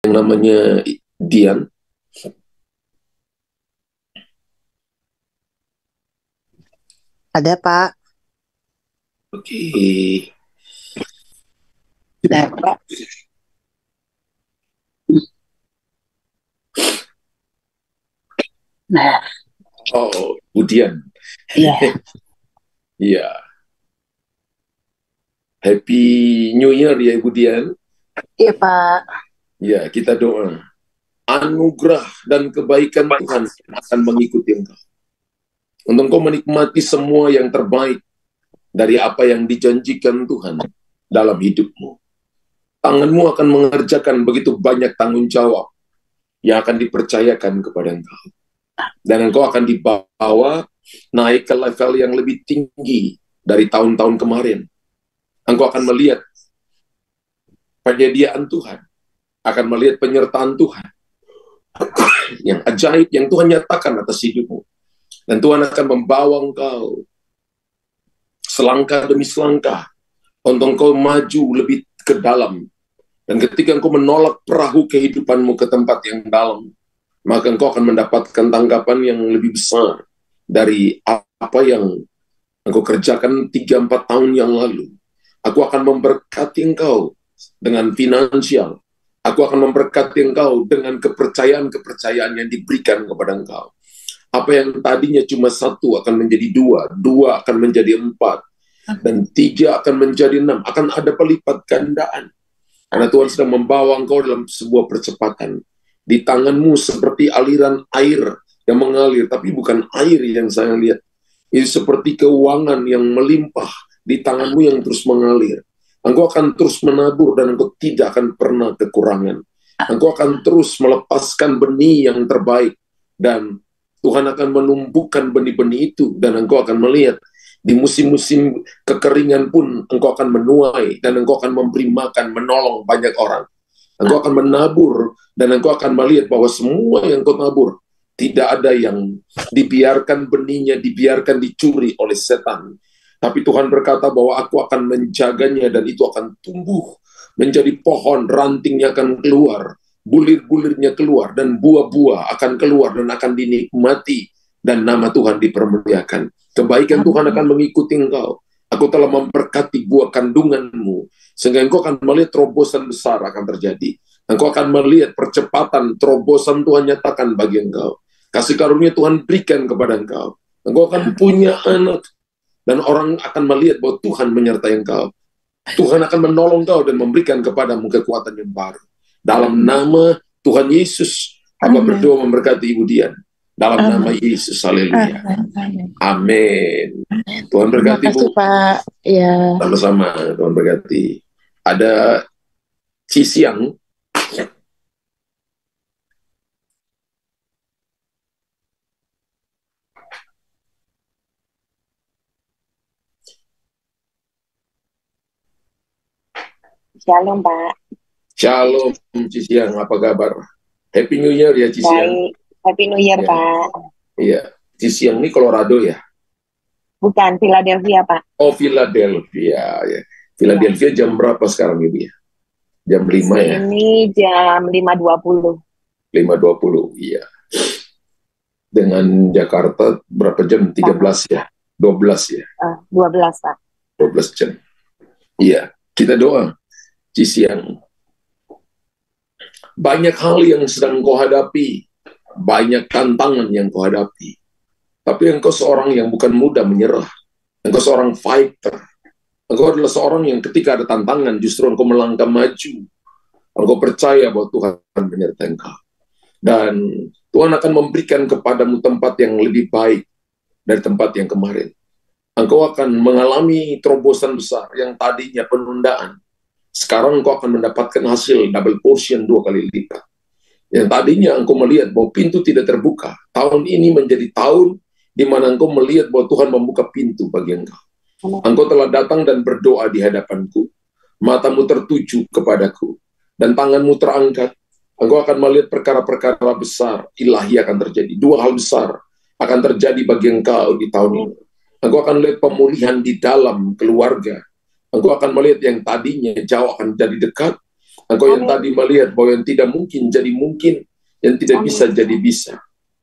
yang namanya Dian? Ada, Pak. Oke. Nah, Pak. Nah, Oh, Bu Dian. iya. Iya. Happy New Year ya Ibu Dian. Iya, Pak. Ya, kita doa. Anugerah dan kebaikan Tuhan akan mengikuti engkau. Untuk engkau menikmati semua yang terbaik dari apa yang dijanjikan Tuhan dalam hidupmu. Tanganmu akan mengerjakan begitu banyak tanggung jawab yang akan dipercayakan kepada engkau. Dan engkau akan dibawa naik ke level yang lebih tinggi dari tahun-tahun kemarin. Engkau akan melihat penyediaan Tuhan, akan melihat penyertaan Tuhan yang ajaib yang Tuhan nyatakan atas hidupmu. Dan Tuhan akan membawa engkau selangkah demi selangkah untuk engkau maju lebih ke dalam. Dan ketika engkau menolak perahu kehidupanmu ke tempat yang dalam, maka engkau akan mendapatkan tanggapan yang lebih besar dari apa yang engkau kerjakan 3-4 tahun yang lalu. Aku akan memberkati engkau dengan finansial. Aku akan memberkati engkau dengan kepercayaan-kepercayaan yang diberikan kepada engkau. Apa yang tadinya cuma 1 akan menjadi 2, 2 akan menjadi 4, dan 3 akan menjadi 6. Akan ada pelipat gandaan. Karena Tuhan sedang membawa engkau dalam sebuah percepatan. Di tanganmu seperti aliran air yang mengalir, tapi bukan air yang saya lihat. Itu seperti keuangan yang melimpah di tanganmu yang terus mengalir. Engkau akan terus menabur dan engkau tidak akan pernah kekurangan. Engkau akan terus melepaskan benih yang terbaik dan Tuhan akan menumbuhkan benih-benih itu dan engkau akan melihat di musim-musim kekeringan pun engkau akan menuai dan engkau akan memberi makan, menolong banyak orang. Engkau akan menabur dan engkau akan melihat bahwa semua yang engkau tabur tidak ada yang dibiarkan benihnya, dibiarkan dicuri oleh setan. Tapi Tuhan berkata bahwa aku akan menjaganya dan itu akan tumbuh menjadi pohon, rantingnya akan keluar, bulir-bulirnya keluar, dan buah-buah akan keluar dan akan dinikmati, dan nama Tuhan dipermuliakan. Kebaikan Tuhan akan mengikuti engkau. Aku telah memberkati buah kandunganmu, sehingga engkau akan melihat terobosan besar akan terjadi. Engkau akan melihat percepatan, terobosan Tuhan nyatakan bagi engkau. Kasih karunia Tuhan berikan kepada engkau. Engkau akan punya anak, dan orang akan melihat bahwa Tuhan menyertai engkau. Tuhan akan menolong engkau dan memberikan kepadamu kekuatan yang baru. Dalam nama Tuhan Yesus, Hamba berdoa memberkati Ibu Dian. Dalam nama Yesus, haleluya. Amin. Tuhan berkati Bu. Terima kasih, Pak. Ya. Sama-sama, Tuhan berkati. Ada Cisiang. Shalom, Pak. Shalom, Cisiang. Apa kabar? Happy New Year ya, Cisiang. Baik. Happy New Year, Ya. Pak. Iya. Cisiang ini Colorado ya? Bukan, Philadelphia, Pak. Oh, Philadelphia. Ya. Philadelphia jam berapa sekarang Ibu ya? Jam 5 ya? Ini jam 5.20. 5.20, iya. Dengan Jakarta berapa jam? 13 ya? 12 ya? 12, Pak. 12 jam. Iya, kita doa. Cisiang. Banyak hal yang sedang kau hadapi. Banyak tantangan yang kau hadapi. Tapi engkau seorang yang bukan mudah menyerah. Engkau seorang fighter. Engkau adalah seorang yang ketika ada tantangan, justru engkau melangkah maju. Engkau percaya bahwa Tuhan menyertai engkau. Dan Tuhan akan memberikan kepadamu tempat yang lebih baik dari tempat yang kemarin. Engkau akan mengalami terobosan besar yang tadinya penundaan. Sekarang engkau akan mendapatkan hasil double portion 2 kali lipat. Yang tadinya engkau melihat bahwa pintu tidak terbuka. Tahun ini menjadi tahun di mana engkau melihat bahwa Tuhan membuka pintu bagi engkau. Engkau telah datang dan berdoa di hadapanku. Matamu tertuju kepadaku. Dan tanganmu terangkat. Engkau akan melihat perkara-perkara besar ilahi akan terjadi. 2 hal besar akan terjadi bagi engkau di tahun ini. Engkau akan melihat pemulihan di dalam keluarga. Engkau akan melihat yang tadinya jauh akan jadi dekat. Engkau yang Amin. tadi melihat bahwa yang tidak mungkin jadi mungkin, yang tidak Amin. bisa jadi bisa.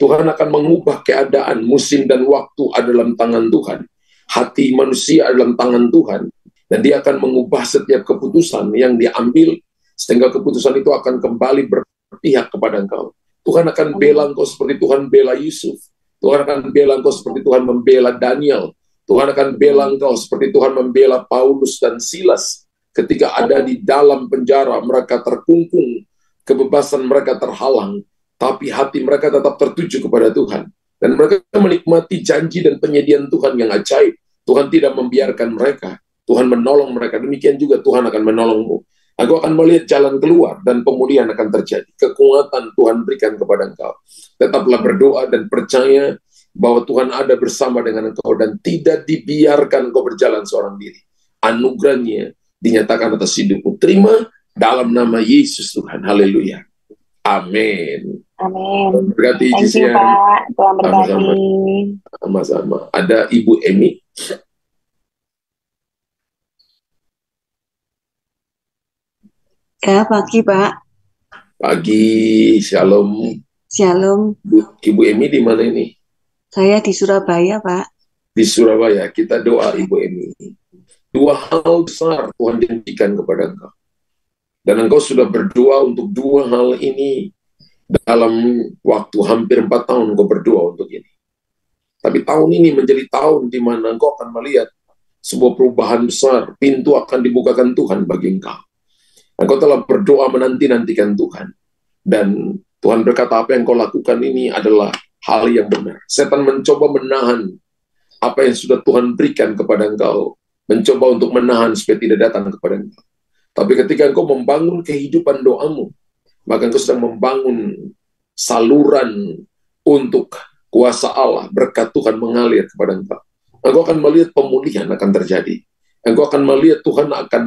Tuhan akan mengubah keadaan, musim dan waktu ada dalam tangan Tuhan. Hati manusia ada dalam tangan Tuhan. Dan dia akan mengubah setiap keputusan yang diambil, sehingga keputusan itu akan kembali berpihak kepada engkau. Tuhan akan bela engkau seperti Tuhan bela Yusuf. Tuhan akan bela engkau seperti Tuhan membela Daniel. Tuhan akan bela engkau seperti Tuhan membela Paulus dan Silas. Ketika ada di dalam penjara, mereka terkungkung, kebebasan mereka terhalang, tapi hati mereka tetap tertuju kepada Tuhan. Dan mereka menikmati janji dan penyediaan Tuhan yang ajaib. Tuhan tidak membiarkan mereka. Tuhan menolong mereka. Demikian juga Tuhan akan menolongmu. Aku akan melihat jalan keluar dan pemulihan akan terjadi. Kekuatan Tuhan berikan kepada engkau. Tetaplah berdoa dan percaya bahwa Tuhan ada bersama dengan engkau dan tidak dibiarkan engkau berjalan seorang diri. Anugerahnya dinyatakan atas hidupmu. Terima dalam nama Yesus Tuhan. Haleluya. Amin. Amin. Tuhan berkati Thank you, Jisian. Pak. Tuhan berkati. Sama-sama. Ada Ibu Emi. Ya, pagi Pak. Pagi, shalom. Shalom. Ibu Emi di mana ini? Saya di Surabaya, Pak. Di Surabaya. Kita doa Ibu Emi. Dua hal besar Tuhan janjikan kepada engkau. Dan engkau sudah berdoa untuk dua hal ini dalam waktu hampir 4 tahun engkau berdoa untuk ini. Tapi tahun ini menjadi tahun di mana engkau akan melihat sebuah perubahan besar. Pintu akan dibukakan Tuhan bagi engkau. Engkau telah berdoa menanti-nantikan Tuhan. Dan Tuhan berkata apa yang kau lakukan ini adalah hal yang benar. Setan mencoba menahan apa yang sudah Tuhan berikan kepada engkau. Mencoba untuk menahan supaya tidak datang kepada engkau. Tapi ketika engkau membangun kehidupan doamu, maka engkau sedang membangun saluran untuk kuasa Allah, berkat Tuhan mengalir kepada engkau. Engkau akan melihat pemulihan akan terjadi. Engkau akan melihat Tuhan akan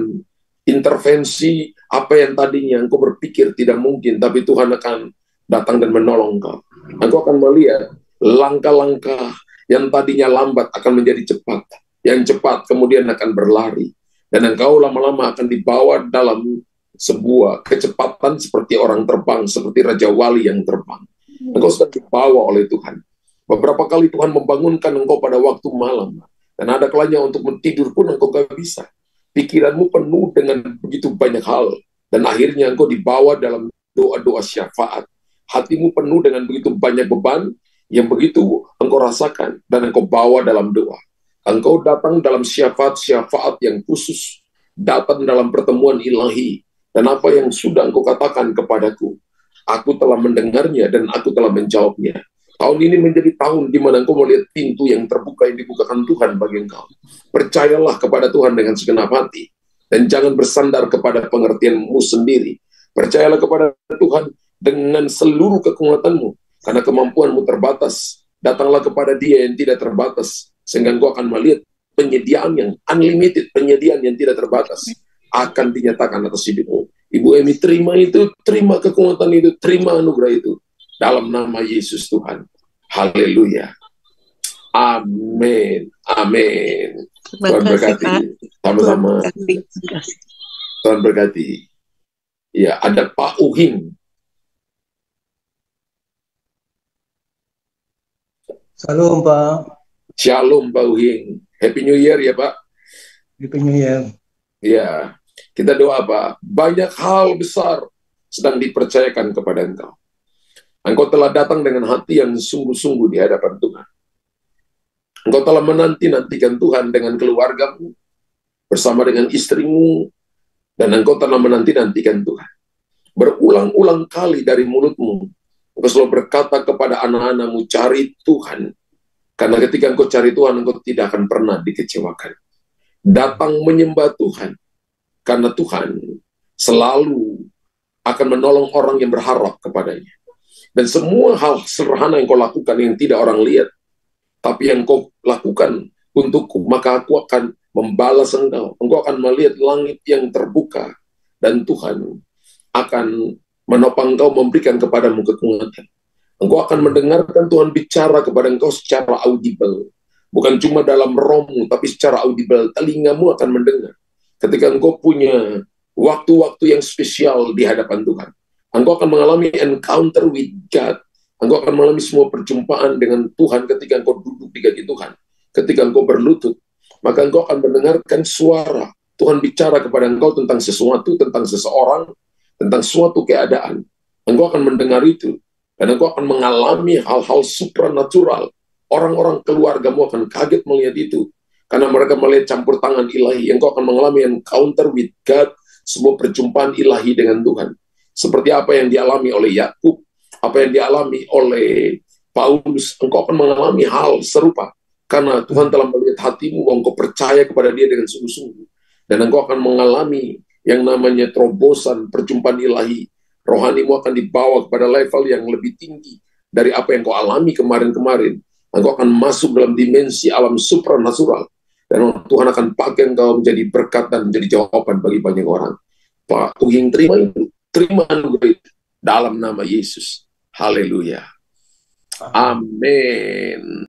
intervensi apa yang tadinya engkau berpikir tidak mungkin, tapi Tuhan akan datang dan menolong engkau. Engkau akan melihat langkah-langkah yang tadinya lambat akan menjadi cepat. Yang cepat kemudian akan berlari. Dan engkau lama-lama akan dibawa dalam sebuah kecepatan seperti orang terbang, seperti Raja Wali yang terbang. Engkau sudah dibawa oleh Tuhan. Beberapa kali Tuhan membangunkan engkau pada waktu malam. Dan ada kalanya untuk tidur pun engkau gak bisa. Pikiranmu penuh dengan begitu banyak hal. Dan akhirnya engkau dibawa dalam doa-doa syafaat. Hatimu penuh dengan begitu banyak beban yang begitu engkau rasakan dan engkau bawa dalam doa. Engkau datang dalam syafaat-syafaat yang khusus. Datang dalam pertemuan ilahi. Dan apa yang sudah engkau katakan kepadaku, aku telah mendengarnya dan aku telah menjawabnya. Tahun ini menjadi tahun di mana engkau melihat pintu yang terbuka yang dibukakan Tuhan bagi engkau. Percayalah kepada Tuhan dengan segenap hati. Dan jangan bersandar kepada pengertianmu sendiri. Percayalah kepada Tuhan dengan seluruh kekuatanmu. Karena kemampuanmu terbatas. Datanglah kepada Dia yang tidak terbatas. Sehingga engkau akan melihat penyediaan yang unlimited, penyediaan yang tidak terbatas. Akan dinyatakan atas hidupmu. Ibu Emi, terima itu, terima kekuatan itu, terima anugerah itu. Dalam nama Yesus Tuhan. Haleluya. Amin. Amin. Tuhan berkati. Sama-sama. Tuhan berkati. Ya, ada Pak Uhing. Shalom, Pak. Shalom, Pak Uhing. Happy New Year ya, Pak. Happy New Year. Ya, kita doa, Pak. Banyak hal besar sedang dipercayakan kepada engkau. Engkau telah datang dengan hati yang sungguh-sungguh di hadapan Tuhan. Engkau telah menanti-nantikan Tuhan dengan keluargamu, bersama dengan istrimu, dan engkau telah menanti-nantikan Tuhan. Berulang-ulang kali dari mulutmu, engkau selalu berkata kepada anak-anakmu, cari Tuhan. Karena ketika engkau cari Tuhan, engkau tidak akan pernah dikecewakan. Datang menyembah Tuhan, karena Tuhan selalu akan menolong orang yang berharap kepadanya. Dan semua hal sederhana yang kau lakukan yang tidak orang lihat, tapi yang kau lakukan untukku, maka aku akan membalas engkau. Engkau akan melihat langit yang terbuka, dan Tuhan akan menopang engkau, memberikan kepadamu kekuatan. Engkau akan mendengarkan Tuhan bicara kepada engkau secara audible. Bukan cuma dalam rohmu, tapi secara audible. Telingamu akan mendengar. Ketika engkau punya waktu-waktu yang spesial di hadapan Tuhan. Engkau akan mengalami encounter with God. Engkau akan mengalami semua perjumpaan dengan Tuhan ketika engkau duduk di kaki Tuhan. Ketika engkau berlutut, maka engkau akan mendengarkan suara Tuhan bicara kepada engkau tentang sesuatu, tentang seseorang, tentang suatu keadaan. Engkau akan mendengar itu, dan engkau akan mengalami hal-hal supranatural. Orang-orang keluargamu akan kaget melihat itu, karena mereka melihat campur tangan ilahi. Engkau akan mengalami encounter with God, sebuah perjumpaan ilahi dengan Tuhan. Seperti apa yang dialami oleh Yakub, apa yang dialami oleh Paulus, engkau akan mengalami hal serupa. Karena Tuhan telah melihat hatimu, bahwa engkau percaya kepada Dia dengan sungguh-sungguh. Dan engkau akan mengalami yang namanya terobosan, perjumpaan ilahi. Rohanimu akan dibawa kepada level yang lebih tinggi dari apa yang kau alami kemarin-kemarin. Engkau akan masuk dalam dimensi alam supranatural. Dan Tuhan akan pakai engkau menjadi berkat dan menjadi jawaban bagi banyak orang. Pak Uhing, terima itu. Terima anugerah itu. Dalam nama Yesus. Haleluya. Amin.